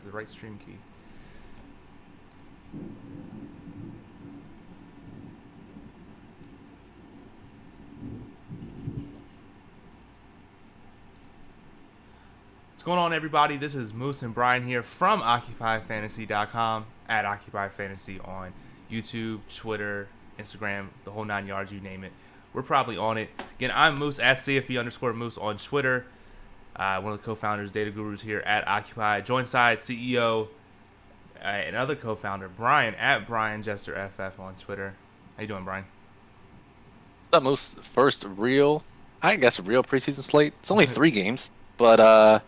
the right stream key. What's going on, everybody? This is Moose and Brian here from OccupyFantasy.com, at OccupyFantasy on YouTube, Twitter, Instagram, the whole 9 yards, you name it. We're probably on it. Again, I'm Moose, at CFB_Moose on Twitter. One of the co-founders, Data Gurus here at Occupy. Joint side CEO and other co-founder, Brian, at BrianJesterFF on Twitter. How you doing, Brian? What's up, Moose? First real preseason slate. It's only 3 games, but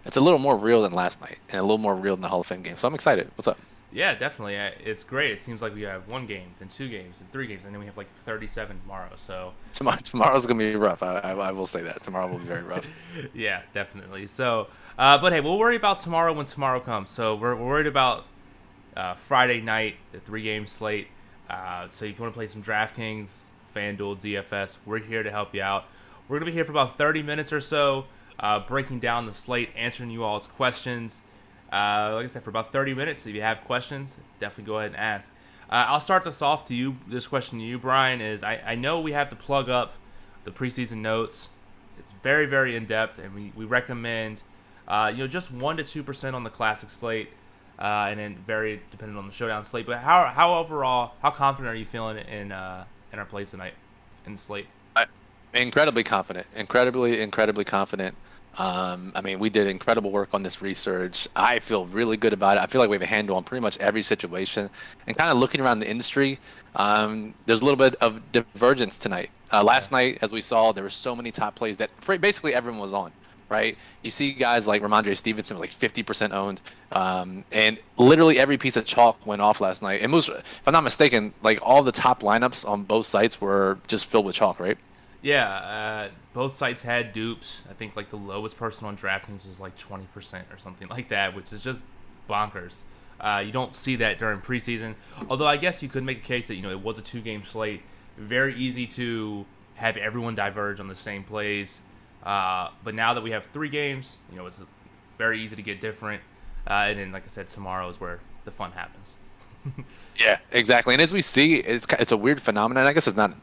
it's a little more real than last night and a little more real than the Hall of Fame game. So I'm excited. What's up? Yeah, definitely. It's great. It seems like we have 1 game, then 2 games, then 3 games, and then we have like 37 tomorrow. So Tomorrow's gonna be rough. I will say that tomorrow will be very rough. Yeah, definitely. So, but hey, we'll worry about tomorrow when tomorrow comes. So we're worried about Friday night, the 3-game slate. So if you want to play some DraftKings, FanDuel, DFS, we're here to help you out. We're gonna be here for about 30 minutes or so, breaking down the slate, answering you all's questions. Like I said, for about 30 minutes. If you have questions, definitely go ahead and ask. I'll start this off to you. This question to you, Brian, is I know we have to plug up the preseason notes. It's very, very in-depth, and we recommend just 1 to 2% on the classic slate, and then very dependent on the showdown slate. But how overall, how confident are you feeling in our plays tonight in the slate? Incredibly confident. Incredibly confident. We did incredible work on this research. I feel really good about it. I feel like we have a handle on pretty much every situation. And kind of looking around the industry, there's a little bit of divergence tonight. Last night, as we saw, there were so many top plays that basically everyone was on, right? You see guys like Ramondre Stevenson was like 50% owned, and literally every piece of chalk went off last night. And if I'm not mistaken, like all the top lineups on both sites were just filled with chalk, right? Yeah, both sites had dupes. I think like the lowest person on DraftKings was like 20% or something like that, which is just bonkers. You don't see that during preseason. Although I guess you could make a case that it was a 2-game slate, very easy to have everyone diverge on the same plays. But now that we have 3 games, it's very easy to get different. And then, like I said, tomorrow is where the fun happens. Yeah, exactly. And as we see, it's a weird phenomenon. I guess it's not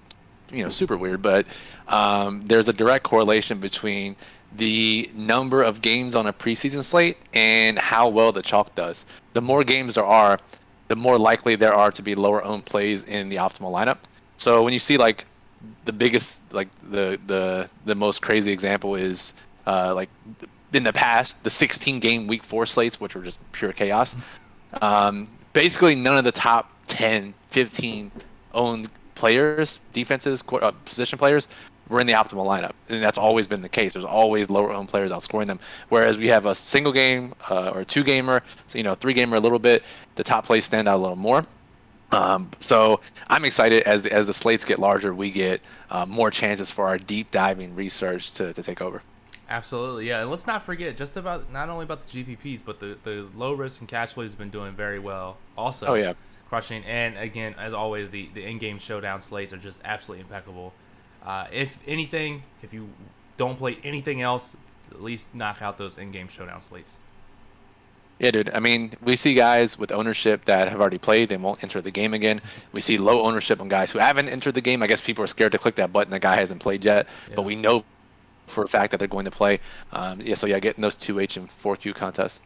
super weird, but there's a direct correlation between the number of games on a preseason slate and how well the chalk does. The more games there are, the more likely there are to be lower owned plays in the optimal lineup. So when you see like the biggest, like the most crazy example is like in the past, the 16-game week 4 slates, which were just pure chaos. Basically none of the top 10, 15 owned players, defenses, position players were in the optimal lineup, and that's always been the case. There's always lower owned players outscoring them. Whereas we have a single game or a 2-gamer, so 3-gamer a little bit, the top plays stand out a little more. So I'm excited as the slates get larger, we get more chances for our deep diving research to take over. Absolutely, yeah. And let's not forget not only about the GPPs, but the low risk and cash plays have been doing very well also. Oh yeah. Crushing. And again, as always, the in-game showdown slates are just absolutely impeccable. If anything, if you don't play anything else, at least knock out those in-game showdown slates. Yeah, dude. I mean, we see guys with ownership that have already played and won't enter the game again. We see low ownership on guys who haven't entered the game. I guess people are scared to click that button. The guy hasn't played yet, but we know for a fact that they're going to play. Getting those 2H and 4Q contests.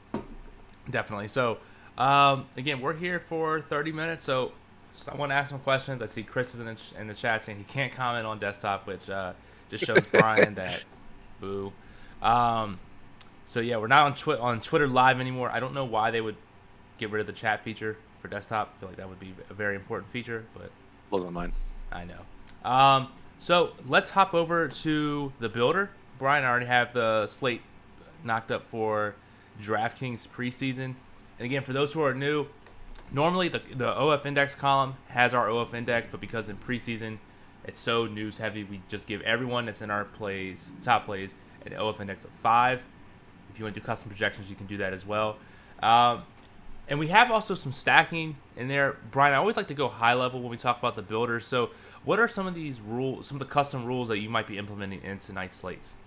Definitely. So, again, we're here for 30 minutes, so someone asked some questions. I see Chris is in the chat saying he can't comment on desktop, which just shows Brian that boo. So yeah, we're not on Twitter Live anymore. I don't know why they would get rid of the chat feature for desktop. I feel like that would be a very important feature, but Blows my mind. I know. So let's hop over to the builder. Brian, I already have the slate knocked up for DraftKings preseason. And again, for those who are new, normally the OF index column has our OF index, but because in preseason it's so news heavy, we just give everyone that's in our top plays, an OF index of 5. If you want to do custom projections, you can do that as well. And we have also some stacking in there. Brian, I always like to go high level when we talk about the builders. So what are some of these rules, some of the custom rules that you might be implementing in tonight's slates?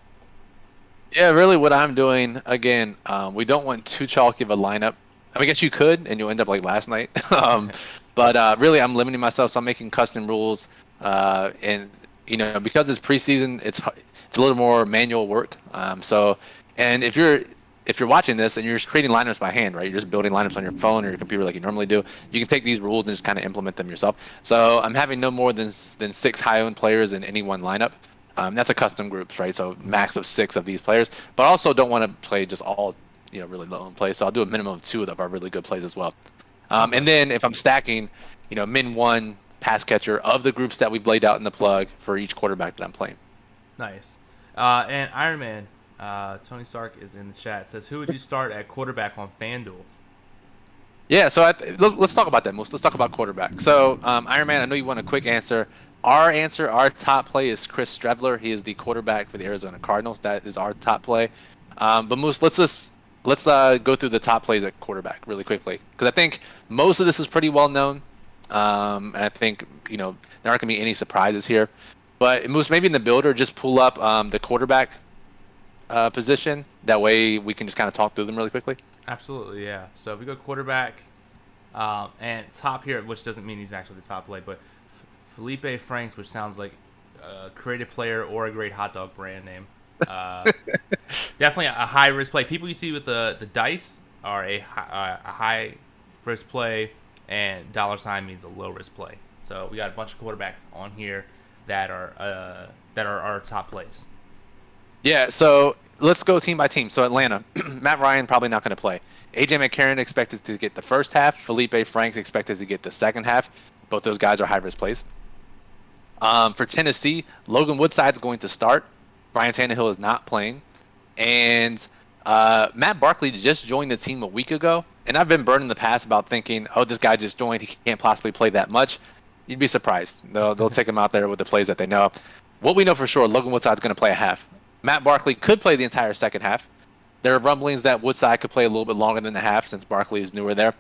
Yeah, really what I'm doing, again, we don't want too chalky of a lineup. I mean, I guess you could, and you'll end up like last night. But really, I'm limiting myself, so I'm making custom rules. And, because it's preseason, it's a little more manual work. And if you're watching this and you're just creating lineups by hand, right? You're just building lineups on your phone or your computer like you normally do. You can take these rules and just kind of implement them yourself. So I'm having no more than 6 high-owned players in any one lineup. That's a custom groups, right? So max of 6 of these players, but I also don't want to play just all, really low owned plays. So I'll do a minimum of 2 of our really good plays as well. Okay. And then if I'm stacking, min one pass catcher of the groups that we've laid out in the plug for each quarterback that I'm playing. Nice. And Iron Man, Tony Stark is in the chat. Says, who would you start at quarterback on FanDuel? Yeah, so let's talk about that, Moose. Let's talk about quarterback. So, Iron Man, I know you want a quick answer. Our top play is Chris Streveler. He is the quarterback for the Arizona Cardinals. That is our top play. But Moose, let's go through the top plays at quarterback really quickly, because I think most of this is pretty well known, and I think there aren't gonna be any surprises here. But Moose, maybe in the builder, just pull up the quarterback position. That way we can just kind of talk through them really quickly. Absolutely, yeah. So if we go quarterback, and top here, which doesn't mean he's actually the top play, but Felipe Franks, which sounds like a creative player or a great hot dog brand name. Uh, Definitely a high risk play. People you see with the dice are a high risk play, and dollar sign means a low risk play. So we got a bunch of quarterbacks on here that are our top plays. Yeah, so let's go team by team. So Atlanta, Matt Ryan probably not going to play. AJ McCarron expected to get the first half. Felipe Franks expected to get the second half. Both those guys are high risk plays. For Tennessee, Logan Woodside's going to start. Brian Tannehill is not playing. And Matt Barkley just joined the team a week ago. And I've been burned in the past about thinking, oh, this guy just joined. He can't possibly play that much. You'd be surprised. They'll take him out there with the plays that they know. What we know for sure, Logan Woodside's going to play a half. Matt Barkley could play the entire second half. There are rumblings that Woodside could play a little bit longer than the half since Barkley is newer there.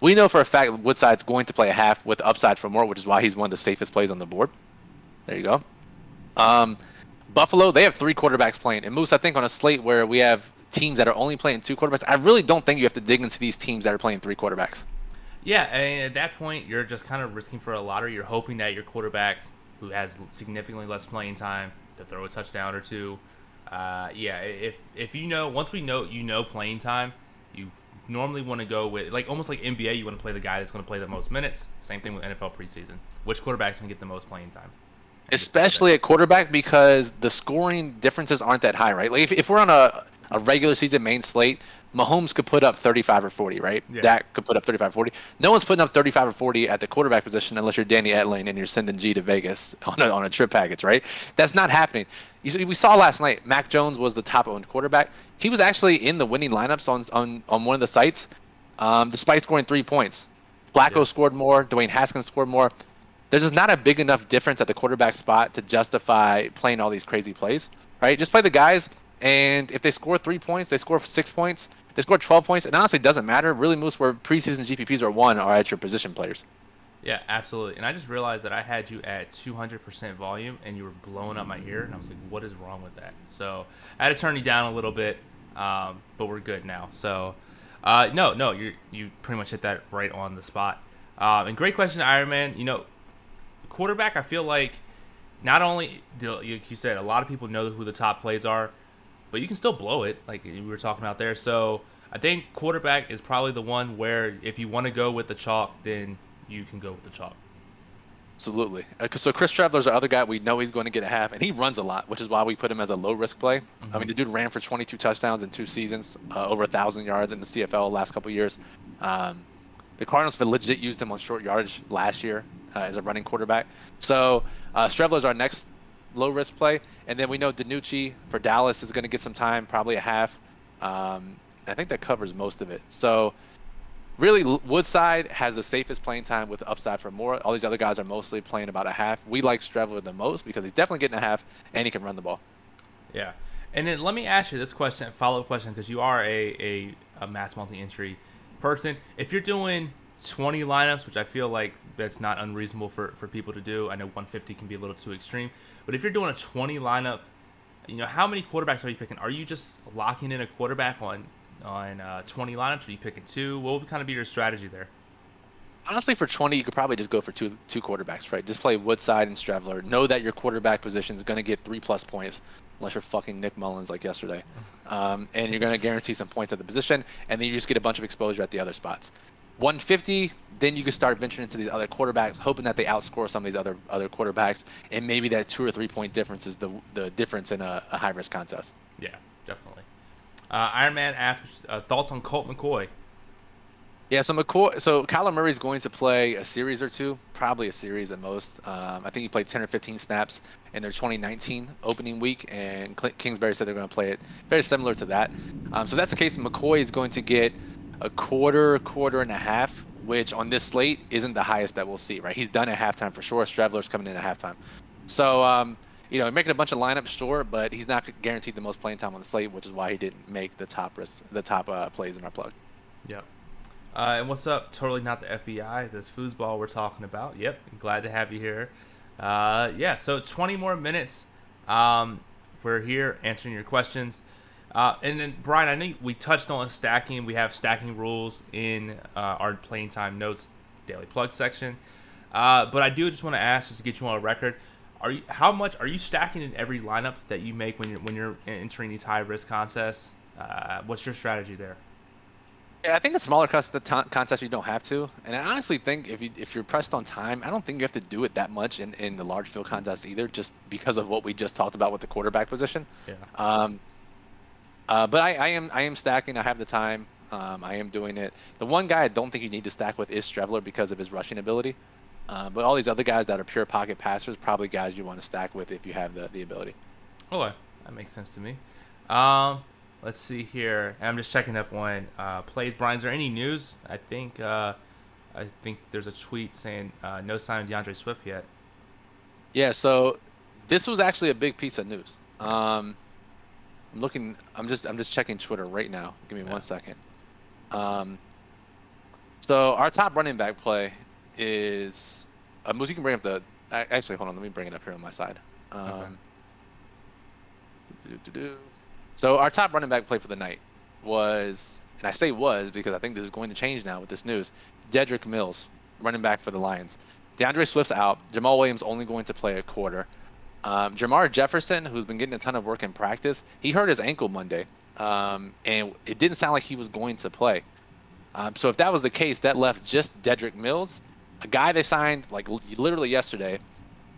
We know for a fact Woodside's going to play a half with upside for more, which is why he's one of the safest plays on the board. There you go. Buffalo, they have 3 quarterbacks playing. And Moose, I think on a slate where we have teams that are only playing 2 quarterbacks, I really don't think you have to dig into these teams that are playing 3 quarterbacks. Yeah, and at that point, you're just kind of risking for a lottery. You're hoping that your quarterback, who has significantly less playing time, to throw a touchdown or two. Yeah, if once we know playing time, you normally want to go with almost like NBA. You want to play the guy that's going to play the most minutes. Same thing with NFL preseason. Which quarterback's going to get the most playing time? Especially at quarterback, because the scoring differences aren't that high, right? Like if we're on a regular season main slate, Mahomes could put up 35 or 40, right? Yeah. Dak could put up 35 or 40. No one's putting up 35 or 40 at the quarterback position unless you're Danny Etling and you're sending G to Vegas on a trip package, right? That's not happening. We saw last night, Mac Jones was the top owned quarterback. He was actually in the winning lineups on one of the sites, despite scoring 3 points. Flacco scored more. Dwayne Haskins scored more. There's just not a big enough difference at the quarterback spot to justify playing all these crazy plays, right? Just play the guys, and if they score 3 points, they score 6 points, they score 12 points, it honestly doesn't matter. Really, moves where preseason GPPs are won are at your position players. Yeah, absolutely. And I just realized that I had you at 200% volume, and you were blowing up my ear, and I was like, what is wrong with that? So I had to turn you down a little bit, but we're good now. So no, you pretty much hit that right on the spot. And great question, Iron Man. Quarterback, I feel like not only like you said, a lot of people know who the top plays are, but you can still blow it, like we were talking about there. So I think quarterback is probably the one where if you want to go with the chalk, then you can go with the chalk. Absolutely. So Chris Traveler's the other guy. We know he's going to get a half, and he runs a lot, which is why we put him as a low-risk play. I mean, the dude ran for 22 touchdowns in 2 seasons, over 1,000 yards in the CFL last couple years. The Cardinals have legit used him on short yardage last year as a running quarterback. So Streveler's our next low-risk play. And then we know DiNucci for Dallas is going to get some time, probably a half. I think that covers most of it. So really, Woodside has the safest playing time with upside for more. All these other guys are mostly playing about a half. We like Streveler the most because he's definitely getting a half, and he can run the ball. Yeah. And then let me ask you this question, follow-up question, because you are a mass multi-entry person. If you're doing 20 lineups, which I feel like that's not unreasonable for people to do. I know 150 can be a little too extreme. But if you're doing a 20 lineup How many quarterbacks are you picking? Are you just locking in a quarterback on 20 lineups? Are you picking two? What would kind of be your strategy there? Honestly, for 20, you could probably just go for two quarterbacks, right? Just play Woodside and Stravler. Know that your quarterback position is going to get 3+ points, unless you're fucking Nick Mullins like yesterday. And you're going to guarantee some points at the position, and then you just get a bunch of exposure at the other spots. 150, then you can start venturing into these other quarterbacks, hoping that they outscore some of these other quarterbacks, and maybe that 2 or 3 point difference is the difference in a high risk contest. Yeah, definitely. Iron Man asks thoughts on Colt McCoy. Yeah, so Kyler Murray is going to play a series or two, probably a series at most. I think he played 10 or 15 snaps in their 2019 opening week, and Kingsbury said they're going to play it very similar to that. So that's the case. McCoy is going to get a quarter and a half, which on this slate isn't the highest that we'll see, right? He's done at halftime for sure. Stravler's coming in at halftime. So, making a bunch of lineups, sure, but he's not guaranteed the most playing time on the slate, which is why he didn't make the top plays in our plug. Yep. And what's up? Totally not the FBI. This foosball we're talking about. Yep. Glad to have you here. So 20 more minutes. We're here answering your questions. And then, Brian, I know we touched on stacking. We have stacking rules in our playing time notes daily plug section. But I do just want to ask, just to get you on a record, how much are you stacking in every lineup that you make when you're entering these high risk contests? What's your strategy there? Yeah, I think in smaller contests you don't have to, and I honestly think if you're pressed on time, I don't think you have to do it that much in the large field contests either, just because of what we just talked about with the quarterback position. Yeah. But I am stacking. I have the time. I am doing it. The one guy I don't think you need to stack with is Stravler because of his rushing ability. But all these other guys that are pure pocket passers, probably guys you want to stack with if you have the ability. Okay, that makes sense to me. Let's see here. I'm just checking up on plays. Brian, is there any news? I think there's a tweet saying no sign of DeAndre Swift yet. Yeah, so this was actually a big piece of news. I'm just checking Twitter right now. Give me 1 second. So our top running back play is Moose. You can bring up actually, hold on. Let me bring it up here on my side. Okay. So our top running back play for the night was, and I say was because I think this is going to change now with this news, Dedrick Mills, running back for the Lions. DeAndre Swift's out. Jamal Williams only going to play a quarter. Jamar Jefferson, who's been getting a ton of work in practice, he hurt his ankle Monday, and it didn't sound like he was going to play. So if that was the case, that left just Dedrick Mills, a guy they signed like literally yesterday,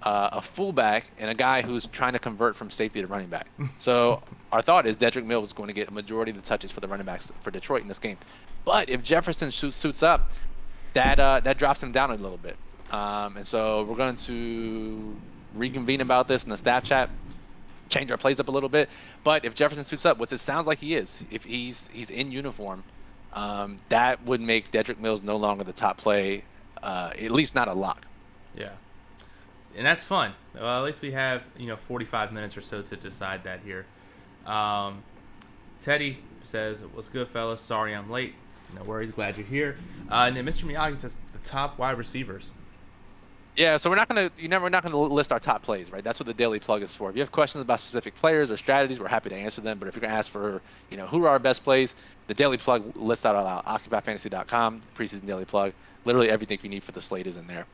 a fullback, and a guy who's trying to convert from safety to running back. So our thought is Dedrick Mills is going to get a majority of the touches for the running backs for Detroit in this game. But if Jefferson suits up, that drops him down a little bit. And so we're going to reconvene about this in the staff chat, change our plays up a little bit. But if Jefferson suits up, which it sounds like he is, if he's in uniform, that would make Dedrick Mills no longer the top play, at least not a lock. Yeah. And that's fun. Well, at least we have 45 minutes or so to decide that here. Teddy says, "What's good, fellas? Sorry I'm late. No worries. Glad you're here." And then Mr. Miyagi says the top wide receivers. Yeah, so we're not gonna list our top plays, right? That's what the daily plug is for. If you have questions about specific players or strategies, we're happy to answer them. But if you're gonna ask for, who are our best plays, the daily plug lists out on OccupyFantasy.com, preseason daily plug. Literally everything you need for the slate is in there.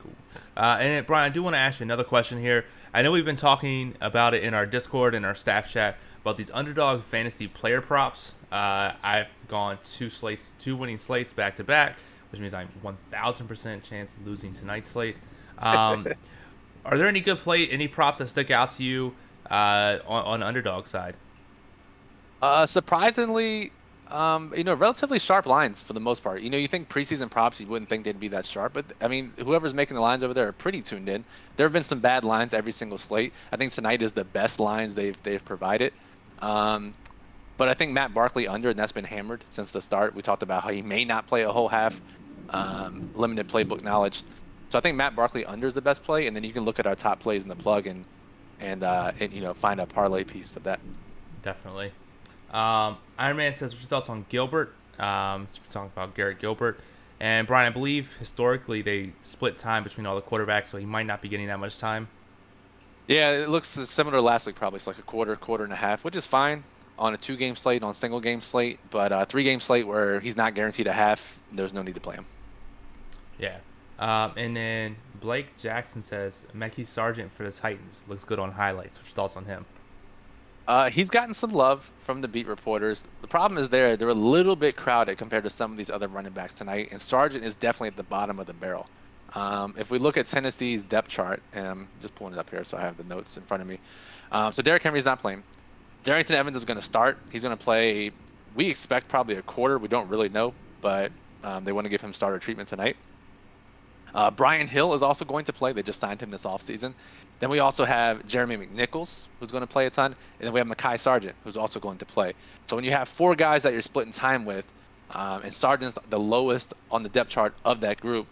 Cool. And then, Brian, I do want to ask you another question here. I know we've been talking about it in our Discord and our staff chat about these underdog fantasy player props. I've gone two winning slates back to back, which means I'm 1,000% chance of losing tonight's slate. Are there any props that stick out to you on the underdog side? Surprisingly, relatively sharp lines for the most part. You think preseason props, you wouldn't think they'd be that sharp, but I mean, whoever's making the lines over there are pretty tuned in. There have been some bad lines every single slate. I think tonight is the best lines they've provided. But I think Matt Barkley under, and that's been hammered since the start. We talked about how he may not play a whole half, limited playbook knowledge. So I think Matt Barkley under is the best play, and then you can look at our top plays in the plug and find a parlay piece for that. Definitely. Iron Man says, "What's your thoughts on Gilbert?" Talking about Garrett Gilbert. And Brian, I believe historically they split time between all the quarterbacks, so he might not be getting that much time. Yeah, it looks similar to last week, probably. It's like a quarter and a half, which is fine on a 2-game slate, on a single game slate. But 3-game slate where he's not guaranteed a half, there's no need to play him. Yeah. And then Blake Jackson says Mekhi Sargent for the Titans looks good on highlights. What's your thoughts on him? He's gotten some love from the beat reporters. The problem is they're a little bit crowded compared to some of these other running backs tonight, and Sargent is definitely at the bottom of the barrel. If we look at Tennessee's depth chart, and I'm just pulling it up here so I have the notes in front of me. So Derrick Henry's not playing. Darrington Evans is going to start. He's going to play, we expect probably a quarter. We don't really know, but they want to give him starter treatment tonight. Brian Hill is also going to play. They just signed him this offseason. Then we also have Jeremy McNichols, who's going to play a ton. And then we have Mekhi Sargent, who's also going to play. So when you have 4 guys that you're splitting time with, and Sargent's the lowest on the depth chart of that group,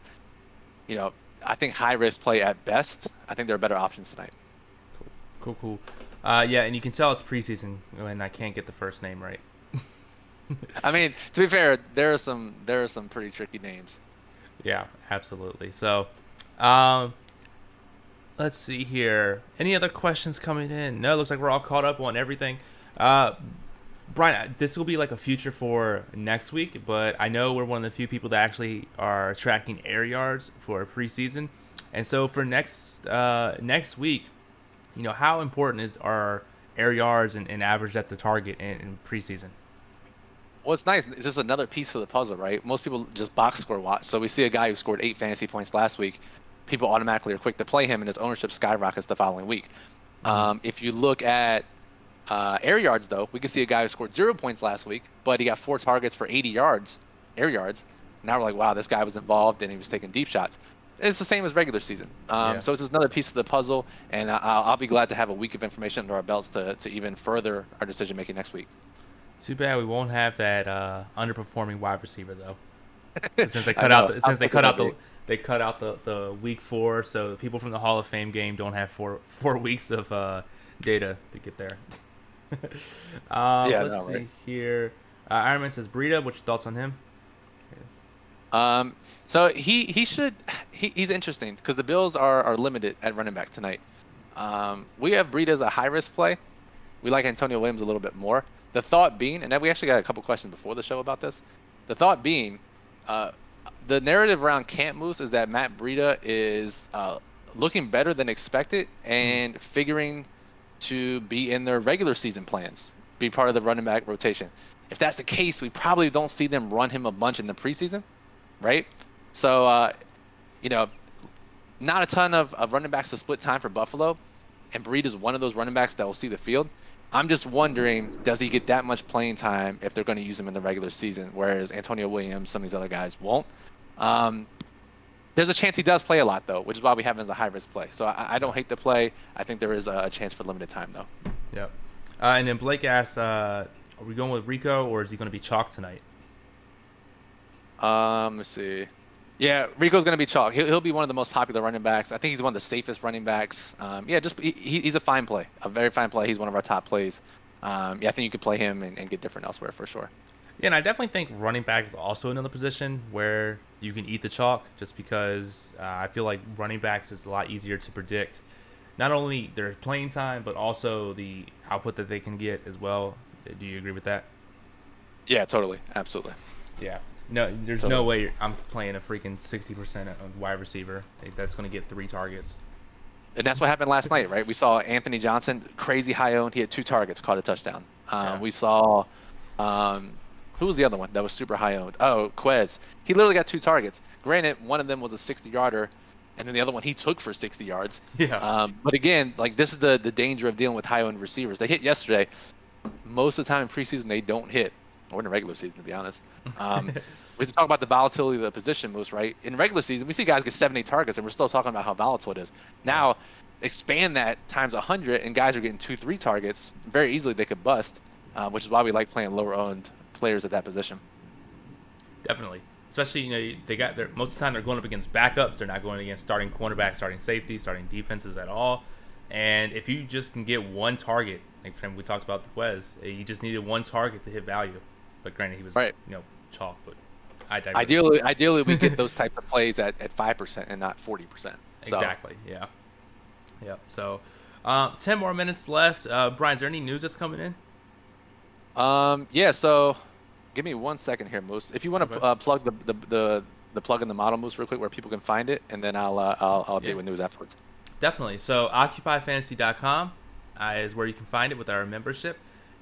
I think high risk play at best. I think there are better options tonight. Cool. Yeah, and you can tell it's preseason when I can't get the first name right. I mean, to be fair, there are some pretty tricky names. Yeah, absolutely. So, let's see here. Any other questions coming in? No, it looks like we're all caught up on everything. Brian, this will be like a future for next week, but I know we're one of the few people that actually are tracking air yards for preseason. And so for next week, how important is our air yards and average depth of target in preseason? Well, it's nice. It's just another piece of the puzzle, right? Most people just box score watch. So we see a guy who scored 8 fantasy points last week. People automatically are quick to play him, and his ownership skyrockets the following week. If you look at air yards, though, we can see a guy who scored 0 points last week, but he got 4 targets for 80 yards, air yards. Now we're like, wow, this guy was involved, and he was taking deep shots. It's the same as regular season. So it's just another piece of the puzzle, and I'll be glad to have a week of information under our belts to even further our decision-making next week. Too bad we won't have that underperforming wide receiver though. Since they cut out the week 4, so people from the Hall of Fame game don't have four weeks of data to get there. Let's see here. Ironman says Breida. What's your thoughts on him? So he's interesting because the Bills are limited at running back tonight. We have Breida as a high risk play. We like Antonio Williams a little bit more. The thought being, and then we actually got a couple questions before the show about this. The thought being, the narrative around Camp Moose is that Matt Breida is looking better than expected and figuring to be in their regular season plans, be part of the running back rotation. If that's the case, we probably don't see them run him a bunch in the preseason, right? So, not a ton of running backs to split time for Buffalo, and Breida is one of those running backs that will see the field. I'm just wondering, does he get that much playing time if they're going to use him in the regular season, whereas Antonio Williams, some of these other guys won't? There's a chance he does play a lot, though, which is why we have him as a high-risk play. So I don't hate the play. I think there is a chance for limited time, though. Yep. And then Blake asks, are we going with Rico, or is he going to be chalk tonight? Let's see. Yeah, Rico's going to be chalk. He'll be one of the most popular running backs. I think he's one of the safest running backs. He's a fine play, a very fine play. He's one of our top plays. I think you could play him and get different elsewhere for sure. Yeah, and I definitely think running back is also another position where you can eat the chalk just because I feel like running backs is a lot easier to predict. Not only their playing time, but also the output that they can get as well. Do you agree with that? Yeah, totally. Absolutely. Yeah. No, there's no way I'm playing a freaking 60% wide receiver that's going to get 3 targets. And that's what happened last night, right? We saw Anthony Johnson, crazy high owned. He had 2 targets, caught a touchdown. We saw, who was the other one that was super high owned? Oh, Quez. He literally got 2 targets. Granted, one of them was a 60-yarder, and then the other one he took for 60 yards. Yeah. But again, like this is the danger of dealing with high owned receivers. They hit yesterday. Most of the time in preseason, they don't hit. Or in the regular season, to be honest. We talk about the volatility of the position moves, right? In regular season, we see guys get 7, 8 targets, and we're still talking about how volatile it is. Now, expand that times 100, and guys are getting 2, 3 targets. Very easily, they could bust, which is why we like playing lower-owned players at that position. Definitely. Especially, they got their most of the time they're going up against backups. They're not going against starting cornerbacks, starting safety, starting defenses at all. And if you just can get 1 target, like we talked about the Quez, you just needed 1 target to hit value. But granted, he was chalk. But I digress. Ideally, we get those types of plays at 5% and not 40%. So. Exactly. Yeah. So, 10 more minutes left. Brian, is there any news that's coming in? Yeah. So, give me 1 second here, Moose. If you want to Okay. plug the plug in the model, Moose, real quick, where people can find it, and then I'll Yeah, deal with news afterwards. definitely. So occupyfantasy.com is where you can find it with our membership.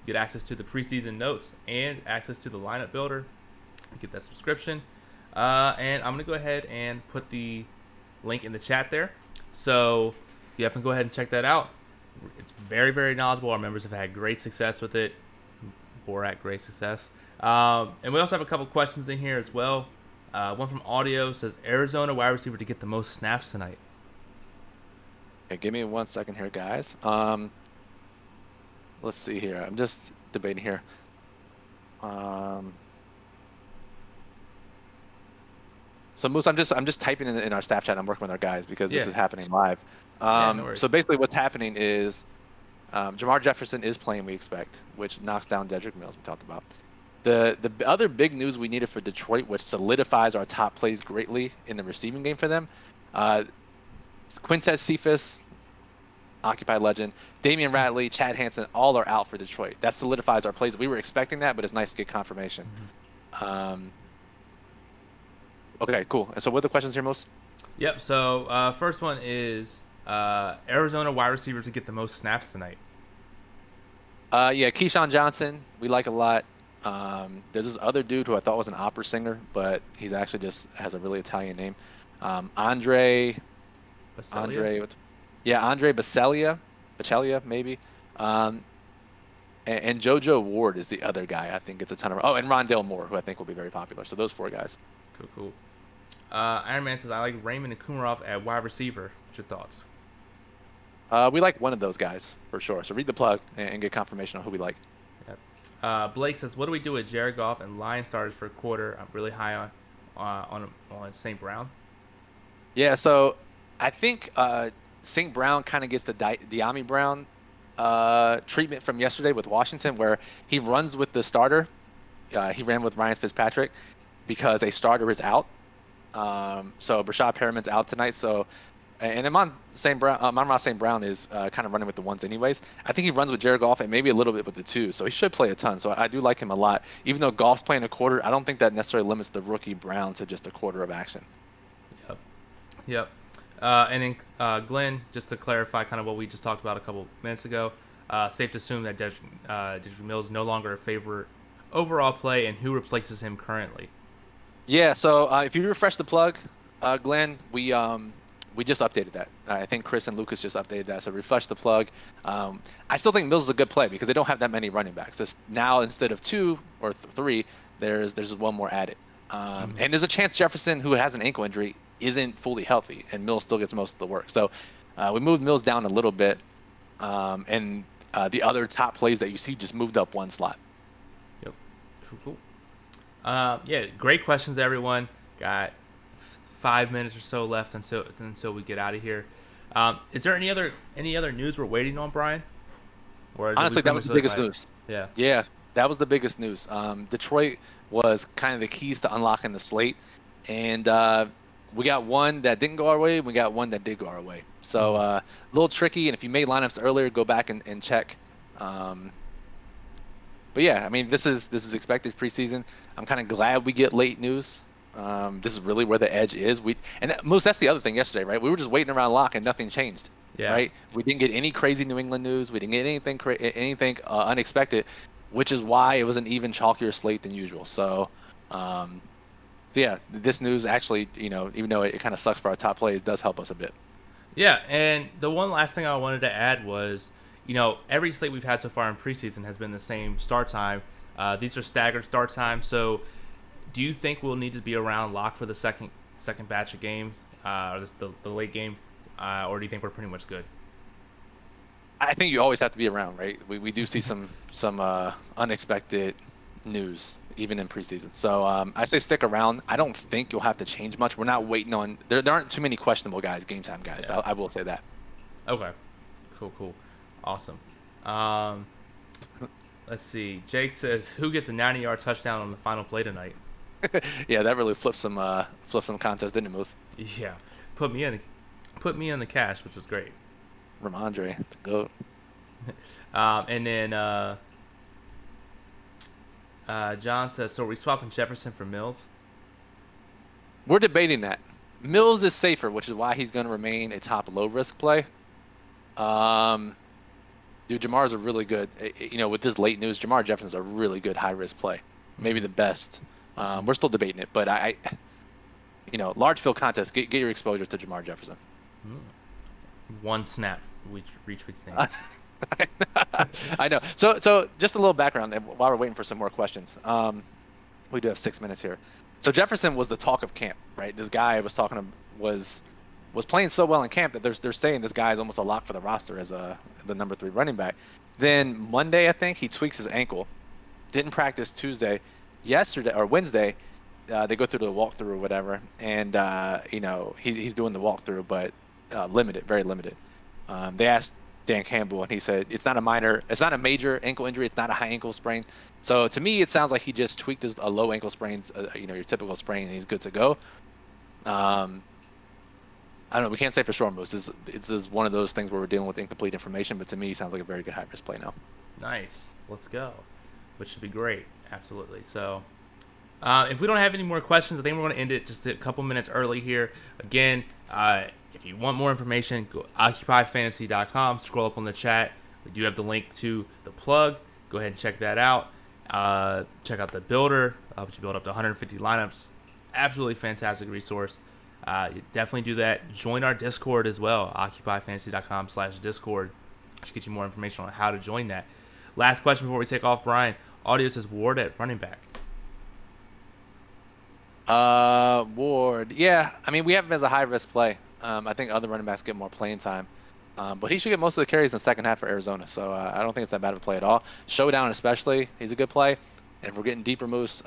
You get access to the preseason notes and access to the lineup builder. You get that subscription. And I'm going to go ahead and put the link in the chat there. So you have to go ahead and check that out. It's very, very knowledgeable. Our members have had great success with it. Borat, great success. And we also have a couple questions in here as well. One from Audio says, Arizona wide receiver to get the most snaps tonight. Okay, give me 1 second here, guys. Let's see here. I'm just debating here. So Moose, I'm just typing in our staff chat. I'm working with our guys because this is happening live. No worries. So basically, what's happening is Jamar Jefferson is playing, we expect, which knocks down Dedrick Mills. We talked about. The other big news we needed for Detroit, which solidifies our top plays greatly in the receiving game for them. Quintez Cephas, Occupy legend, Damian Ratley, Chad Hansen, all are out for Detroit. That solidifies our plays. We were expecting that, but it's nice to get confirmation. Okay, cool. And so what are the questions here, Most? Yep. So first one is Arizona wide receivers to get the most snaps tonight. Yeah, Keyshawn Johnson, we like a lot. There's this other dude who I thought was an opera singer, but he's actually just has a really Italian name. Andre Bacelia, maybe. And JoJo Ward is the other guy. I think it's a ton of. Oh, and Rondale Moore, who I think will be very popular. So those four guys. Cool. Iron Man says, I like Raymond and Kumarov at wide receiver. What's your thoughts? We like one of those guys for sure. So read the plug and get confirmation on who we like. Yep. Blake says, what do we do with Jared Goff and Lion starters for a quarter? I'm really high on St. Brown. Yeah, so I think St. Brown kind of gets the De'Ami Brown treatment from yesterday with Washington, where he runs with the starter. He ran with Ryan Fitzpatrick because a starter is out. So Brashad Perriman's out tonight. So, and Amon St. Brown is kind of running with the ones anyways. I think he runs with Jared Goff and maybe a little bit with the twos. So he should play a ton. So I do like him a lot. Even though Goff's playing a quarter, I don't think that necessarily limits the rookie Brown to just a quarter of action. Yep. And then Glenn, just to clarify kind of what we just talked about a couple minutes ago, safe to assume that Dedrick Mills is no longer a favorite overall play, and who replaces him currently? Yeah, so if you refresh the plug, Glenn, we just updated that. I think Chris and Lucas just updated that. So refresh the plug. I still think Mills is a good play because they don't have that many running backs. Now instead of two or three, there's one more added. And there's a chance Jefferson, who has an ankle injury, isn't fully healthy, and Mills still gets most of the work. So we moved Mills down a little bit, and the other top plays that you see just moved up one slot. Yep. Cool. Yeah, great questions, everyone. Got 5 minutes or so left until we get out of here. Is there any other news we're waiting on, Brian? Or honestly, that was the biggest news. Yeah, that was the biggest news. Detroit was kind of the keys to unlocking the slate, and we got one that didn't go our way. We got one that did go our way. So a little tricky, and if you made lineups earlier, go back and check. But yeah, I mean, this is expected preseason. I'm kind of glad we get late news. This is really where the edge is. That's the other thing yesterday, right? We were just waiting around lock and nothing changed. Yeah. Right? We didn't get any crazy New England news. We didn't get anything unexpected, which is why it was an even chalkier slate than usual. So, yeah, this news actually, even though it kind of sucks for our top plays, does help us a bit. Yeah, and the one last thing I wanted to add was, every slate we've had so far in preseason has been the same start time. These are staggered start times. So, do you think we'll need to be around lock for the second batch of games, or the late game, or do you think we're pretty much good? I think you always have to be around, right? We do see some unexpected news even in preseason. So I say stick around. I don't think you'll have to change much. We're not waiting on. There aren't too many questionable guys, game time guys. Yeah. I will say that. Okay. Cool. Awesome. Let's see. Jake says, "Who gets a 90-yard touchdown on the final play tonight?" Yeah, that really flipped some contest, didn't it, Moose? Yeah, put me in the cash, which was great. Ramondre, the GOAT. And then John says, so are we swapping Jefferson for Mills? We're debating that. Mills is safer, which is why he's going to remain a top low risk play. Dude, Jamar's a really good, with this late news, Jamar Jefferson's a really good high risk play. Maybe the best. We're still debating it, but large field contest, get your exposure to Jamar Jefferson. One snap, reach week's name. I know. So just a little background while we're waiting for some more questions. We do have 6 minutes here. So Jefferson was the talk of camp, right? This guy was playing so well in camp that they're saying this guy is almost a lock for the roster as the number 3 running back. Then Monday, I think he tweaks his ankle. Didn't practice Tuesday. Yesterday or Wednesday, they go through the walkthrough or whatever, and he's doing the walkthrough, but limited, very limited. They asked Dan Campbell, and he said it's not a major ankle injury, it's not a high ankle sprain. So to me, it sounds like he just tweaked a low ankle sprain, your typical sprain, and he's good to go. I don't know. We can't say for sure, Moose. It's one of those things where we're dealing with incomplete information, but to me, he sounds like a very good high risk play now. Nice. Let's go. Which should be great. Absolutely. So, if we don't have any more questions, I think we're going to end it just a couple minutes early here. Again, if you want more information, go occupyfantasy.com. Scroll up on the chat. We do have the link to the plug. Go ahead and check that out. Check out the builder, which you build up to 150 lineups. Absolutely fantastic resource. You definitely do that. Join our Discord as well, occupyfantasy.com/Discord. Should get you more information on how to join that. Last question before we take off, Brian. Audio says Ward at running back. Ward. Yeah, I mean, we have him as a high-risk play. I think other running backs get more playing time. But he should get most of the carries in the second half for Arizona, so I don't think it's that bad of a play at all. Showdown especially, he's a good play. And if we're getting deeper moves,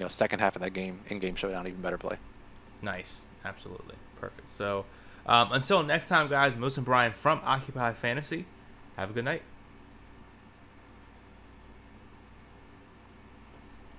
second half of that game, in-game showdown, even better play. Nice. Absolutely. Perfect. So until next time, guys, Moose and Brian from Occupy Fantasy, have a good night.